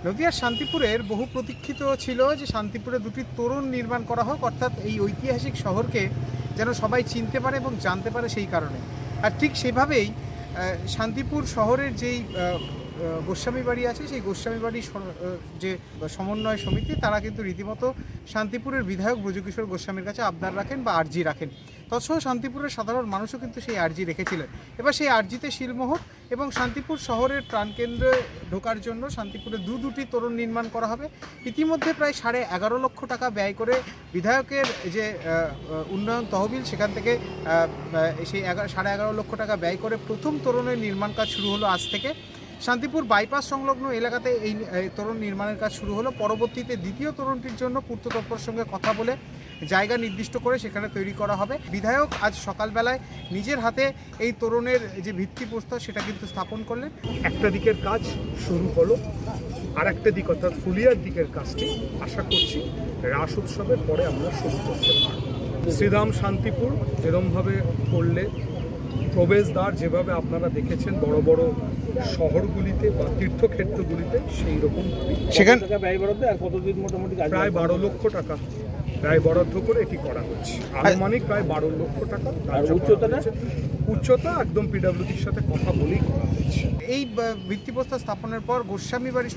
নদিয়ার শান্তিপুরের বহু প্রতীক্ষিত ছিল যে শান্তিপুরে দুটি তোরণ নির্মাণ করা হোক, অর্থাৎ এই ঐতিহাসিক শহরকে যেন সবাই চিনতে পারে এবং জানতে পারে সেই কারণে। আর ঠিক সেভাবেই শান্তিপুর শহরের যেই গোস্বামী বাড়ি আছে, সেই গোস্বামী বাড়ি যে সমন্বয় সমিতি, তারা কিন্তু রীতিমতো শান্তিপুরের বিধায়ক ব্রজকিশোর গোস্বামীর কাছে আবদার রাখেন বা আর্জি রাখেন। তৎসহ শান্তিপুরের সাধারণ মানুষও কিন্তু সেই আর্জি রেখেছিলেন। এবার সেই আর্জিতে শিলমোহর এবং শান্তিপুর শহরের প্রাণকেন্দ্রে ঢোকার জন্য শান্তিপুরে দুটি তোরণ নির্মাণ করা হবে। ইতিমধ্যে প্রায় 11.5 লক্ষ টাকা ব্যয় করে বিধায়কের যে উন্নয়ন তহবিল, সেখান থেকে সেই 11.5 লক্ষ টাকা ব্যয় করে প্রথম তোরণের নির্মাণ কাজ শুরু হলো আজ থেকে। শান্তিপুর বাইপাস সংলগ্ন এলাকাতে এই তোরণ নির্মাণের কাজ শুরু হলো। পরবর্তীতে দ্বিতীয় তোরণটির জন্য পূর্ত দপ্তরের সঙ্গে কথা বলে জায়গা নির্দিষ্ট করে সেখানে তৈরি করা হবে। বিধায়ক আজ সকালবেলায় নিজের হাতে এই তোরণের যে ভিত্তিপ্রস্তর সেটা কিন্তু স্থাপন করলেন। একটা দিকের কাজ শুরু হলো, আর একটা দিক অর্থাৎ ফুলিয়ার দিকের কাজটি আশা করছি রাস উৎসবের পরে আমরা শুরু করতে পারব। শ্রীধাম শান্তিপুর যেরকমভাবে করলে প্রবেশদ্বার যেভাবে আপনারা দেখেছেন বড় বড় শহরগুলিতে বা তীর্থক্ষেত্রগুলিতে, সেই রকম সেখান ব্যয় বরাদ্দ আর কতদিন মোটামুটি প্রায় 12 লক্ষ টাকা প্রায় বরাদ্দ করে এটি করা হচ্ছে। আনুমানিক প্রায় 12 লক্ষ টাকা। আর উচ্চতা একদম পিডব্লিউডির সাথে কথা বলেই করা হচ্ছে। এই ভিত্তিপ্রস্তর স্থাপনের পর গোস্বামী বাড়ি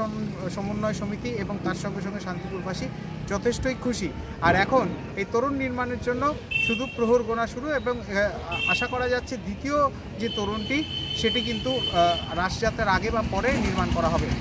সমন্বয় সমিতি এবং তার সঙ্গে সঙ্গে শান্তিপুরবাসী যথেষ্টই খুশি। আর এখন এই তোরণ নির্মাণের জন্য শুধু প্রহর গোনা শুরু, এবং আশা করা যাচ্ছে দ্বিতীয় যে তোরণটি সেটি কিন্তু রাসযাত্রার আগে বা পরে নির্মাণ করা হবে।